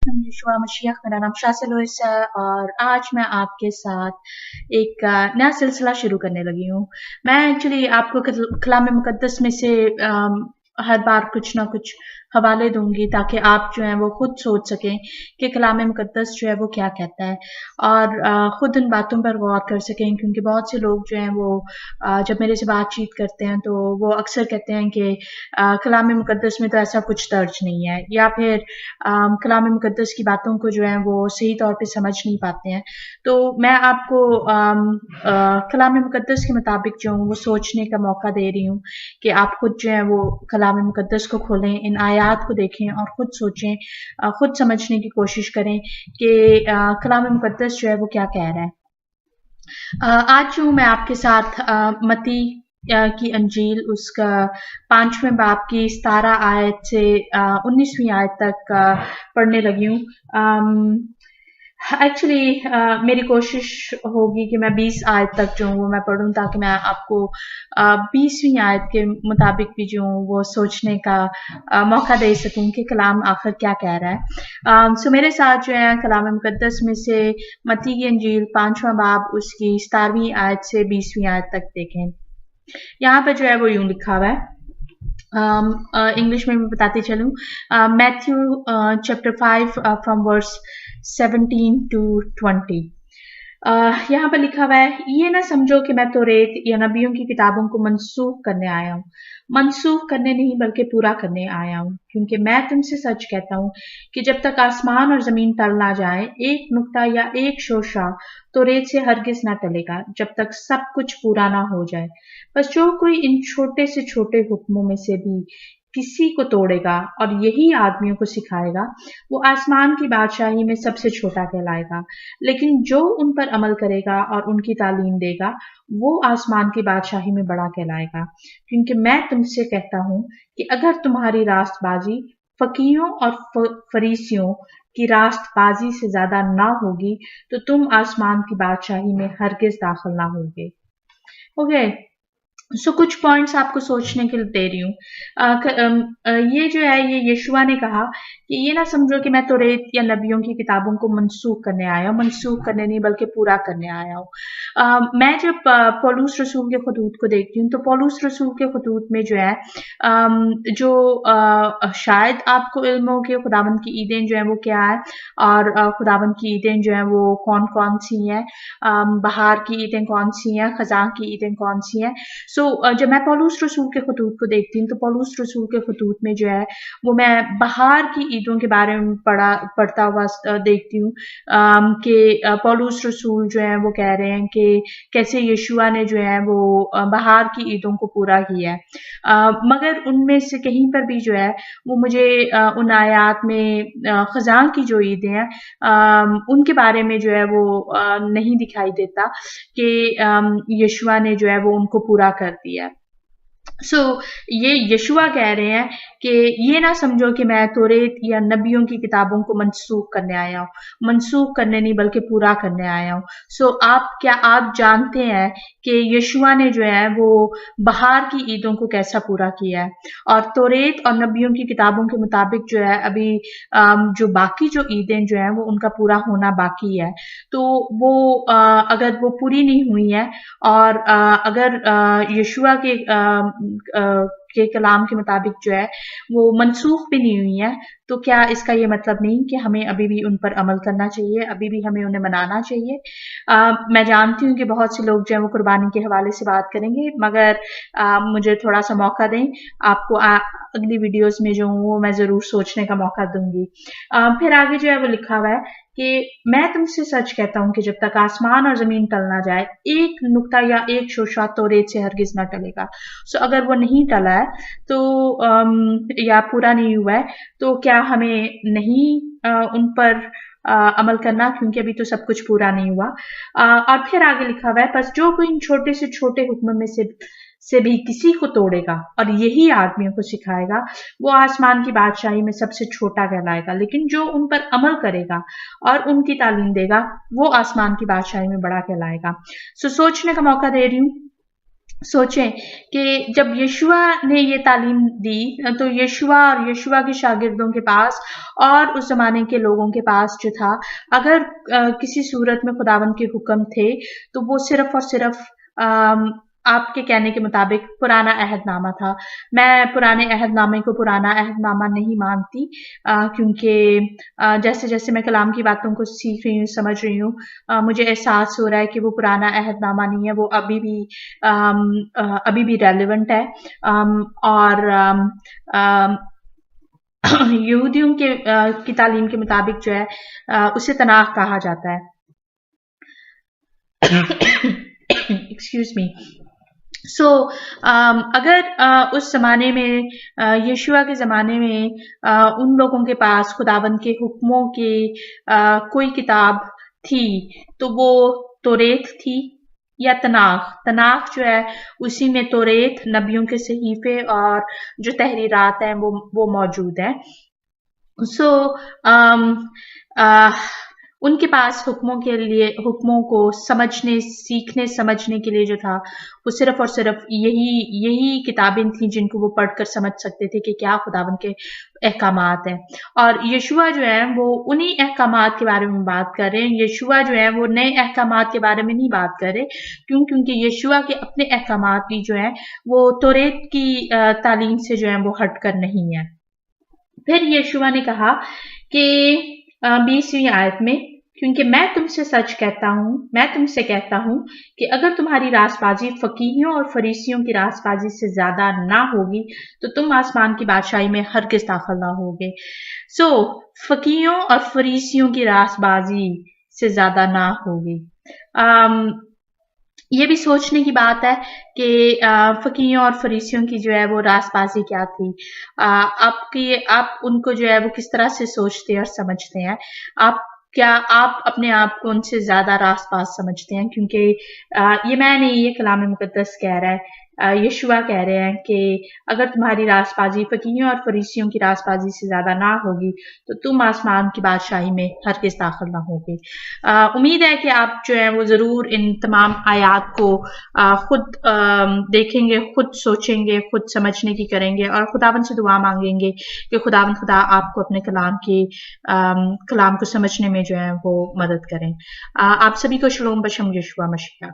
यशुआ मसीह, मेरा नाम शासिल लुइस है और आज मैं आपके साथ एक नया सिलसिला शुरू करने लगी हूँ। मैं एक्चुअली आपको कलाम मुकद्दस में से हर बार कुछ ना कुछ हवाले दूंगी ताकि आप जो है वो खुद सोच सकें कि कलाम मुकद्दस जो है वो क्या कहता है और खुद उन बातों पर गौर कर सकें, क्योंकि बहुत से लोग जो हैं वो जब मेरे से बातचीत करते हैं तो वो अक्सर कहते हैं कि कलाम मुकद्दस में तो ऐसा कुछ दर्ज नहीं है, या फिर कलाम मुकद्दस की बातों को जो है वो सही तौर पे समझ नहीं पाते हैं। तो मैं आपको कलाम मुकद्दस के मुताबिक जो हूँ वो सोचने का मौका दे रही हूँ कि आप खुद जो है वो कलाम मुकद्दस को खोलें, इन आयात को देखें और खुद सोचें, खुद समझने की कोशिश करें कि कलाम मुकद्दस जो है वो क्या कह रहा है। आज जो मैं आपके साथ मत्ती की अंजील उसका 5वें बाब की 17 आयत से 19वीं आयत तक पढ़ने लगी हूँ। एक्चुअली मेरी कोशिश होगी कि मैं 20 आयत तक जो हूँ मैं पढ़ूँ ताकि मैं आपको 20वीं आयत के मुताबिक भी जो हूँ वो सोचने का मौका दे सकूँ कि कलाम आखिर क्या कह रहा है। सो मेरे साथ जो है कलाम मुकद्दस में से मत्ती की अंजील 5वां बाब उसकी 17वीं आयत से 20वीं आयत तक देखें। यहाँ पर जो है वो यूं लिखा हुआ है, इंग्लिश में मैं बताती चलूँ। Matthew chapter 5 from verse 17 to 20। यहाँ पर लिखा हुआ है, ये ना समझो कि मैं तौरेत या नबियों की किताबों को मनसूख करने आया हूँ। मनसूख करने नहीं बल्कि पूरा करने आया हूँ, क्योंकि मैं तुमसे सच कहता हूँ कि जब तक आसमान और जमीन टल ना जाए, एक नुक्ता या एक शोशा तौरेत से हरगिज ना टलेगा जब तक सब कुछ पूरा ना हो जाए। बस जो कोई इन छोटे से छोटे हुक्मों में से भी किसी को तोड़ेगा और यही आदमियों को सिखाएगा, वो आसमान की बादशाही में सबसे छोटा कहलाएगा। लेकिन जो उन पर अमल करेगा और उनकी तालीम देगा, वो आसमान की बादशाही में बड़ा कहलाएगा। क्योंकि मैं तुमसे कहता हूँ कि अगर तुम्हारी रास्तबाजी फकीरों और फरीसियों की रास्तबाजी से ज्यादा ना होगी, तो तुम आसमान की बादशाही में हरगिज दाखिल ना होगे। ओके, सो कुछ पॉइंट्स आपको सोचने के लिए दे रही हूँ। ये जो है ये यशुआ ने कहा कि ये ना समझो कि मैं तौरेत या नबियों की किताबों को मनसूख करने आया हूँ, मनसूख करने नहीं बल्कि पूरा करने आया हूँ। मैं जब पौलुस रसूल के खतूत को देखती हूँ तो पौलुस रसूल के खतूत में जो है शायद आपको इल्म हो कि खुदावंद की ईदें जो है वो क्या है और खुदावंद की ईदें जो है वो कौन कौन सी हैं, बहार की ईदें कौन सी हैं, खजां की ईदें कौन सी हैं। जब मैं पौलुस रसूल के खतूत को देखती हूँ तो पौलुस रसूल के खतूत में जो है वो मैं बहार की ईदों के बारे में पढ़ता हुआ देखती हूँ कि पौलुस रसूल जो है वो कह रहे हैं कि कैसे यशुआ ने जो है वो बहार की ईदों को पूरा किया है। मगर उनमें से कहीं पर भी जो है वो मुझे उन आयात में खजां की जो ईदें हैं उनके बारे में जो है वो नहीं दिखाई देता कि यशुआ ने जो है वो उनको पूरा कर दिया। ये यशुआ कह रहे हैं कि ये ना समझो कि मैं तौरेत या नबियों की किताबों को मनसूख करने आया हूँ, मनसूख करने नहीं बल्कि पूरा करने आया हूँ। आप जानते हैं कि यशुआ ने जो है वो बहार की ईदों को कैसा पूरा किया है, और तौरेत और नबियों की किताबों के मुताबिक जो है अभी जो बाकी जो ईदें जो है वो उनका पूरा होना बाकी है। तो वो अगर वो पूरी नहीं हुई है और अगर यशुआ के कलाम के मुताबिक जो है वो मनसूख भी नहीं हुई है, तो क्या इसका ये मतलब नहीं कि हमें अभी भी उन पर अमल करना चाहिए, अभी भी हमें उन्हें मनाना चाहिए। मैं जानती हूँ कि बहुत से लोग जो है वो कुर्बानी के हवाले से बात करेंगे, मगर मुझे थोड़ा सा मौका दें, आपको अगली वीडियोस में जो हूँ मैं जरूर सोचने का मौका दूंगी। फिर आगे जो है वो लिखा हुआ है कि मैं तुमसे सच कहता हूँ कि जब तक आसमान और जमीन टल ना जाए, एक नुक्ता या एक शोशा तौरेत से हरगिज ना टलेगा। अगर वो नहीं टला है तो या पूरा नहीं हुआ है, तो क्या हमें नहीं उन पर अमल करना, क्योंकि अभी तो सब कुछ पूरा नहीं हुआ। और फिर आगे लिखा हुआ है, बस जो कोई इन छोटे से छोटे हुक्म में से भी किसी को तोड़ेगा और यही आदमियों को सिखाएगा, वो आसमान की बादशाही में सबसे छोटा कहलाएगा। लेकिन जो उन पर अमल करेगा और उनकी तालीम देगा, वो आसमान की बादशाही में बड़ा कहलाएगा। सोचने का मौका दे रही हूँ सोचें कि जब यशुआ ने ये तालीम दी तो यशुआ और यशुआ के शागिर्दों के पास और उस ज़माने के लोगों के पास जो था, अगर किसी सूरत में खुदावंद के हुक्म थे तो वो सिर्फ़ और सिर्फ़ आपके कहने के मुताबिक पुराना अहदनामा था। मैं पुराने अहदनामे को पुराना अहदनामा नहीं मानती, क्योंकि जैसे-जैसे मैं कलाम की बातों को सीख रही हूँ, समझ रही हूँ, मुझे एहसास हो रहा है कि वो पुराना अहदनामा नहीं है, वो अभी भी रेलेवेंट है। और यहूदियों की तालीम के मुताबिक जो है उसे तनाख कहा जाता है। Excuse me. सो अगर उस ज़माने में यशुआ के ज़माने में उन लोगों के पास खुदावंद के हुक्मों की कोई किताब थी तो वो तौरेत थी या तनाख। तनाख जो है उसी में तौरेत, नबियों के सहीफे और जो तहरीरात हैं वो मौजूद हैं। सो उनके पास हुक्मों को समझने, सीखने, समझने के लिए जो था वो सिर्फ और सिर्फ यही किताबें थी जिनको वो पढ़कर समझ सकते थे कि क्या खुदावंद के अहकामात हैं। और यशुआ जो है वो उन्हीं अहकामात के बारे में बात कर रहे हैं। यशुआ जो है वो नए अहकामात के बारे में नहीं बात कर रहे, क्योंकि यशुआ के अपने अहकामात भी जो है वो तौरेत की तालीम से जो है वो हटकर नहीं है। फिर यशुआ ने कहा कि 20वीं आयत में, क्योंकि मैं तुमसे कहता हूं कि अगर तुम्हारी रासबाजी फकीहियों और फरीसियों की रासबाजी से ज्यादा ना होगी तो तुम आसमान की बादशाही में हरगिज़ दाखिल ना होगे। सो फकीहियों और फरीसियों की रासबाजी से ज्यादा ना होगी। ये भी सोचने की बात है कि फकीहों और फरीसियों की जो है वो रासबाजी क्या थी। आप उनको जो है वो किस तरह से सोचते हैं और समझते हैं। क्या आप अपने आप को उनसे ज्यादा रासबाज समझते हैं? क्योंकि ये मैं नहीं, ये कलाम मुकद्दस कह रहा है, यशुआ कह रहे हैं कि अगर तुम्हारी रासबाजी फकीहों और फरीसियों की रासबाजी से ज्यादा ना होगी तो तुम आसमान की बादशाही में हरगिज़ दाखिल ना होगे। उम्मीद है कि आप जो है वो जरूर इन तमाम आयात को खुद देखेंगे, खुद सोचेंगे, खुद समझने की करेंगे और खुदावंद से दुआ मांगेंगे कि खुदा आपको अपने कलाम को समझने में जो है वो मदद करें। आप सभी को शलोम बशम यशुआ मसीह।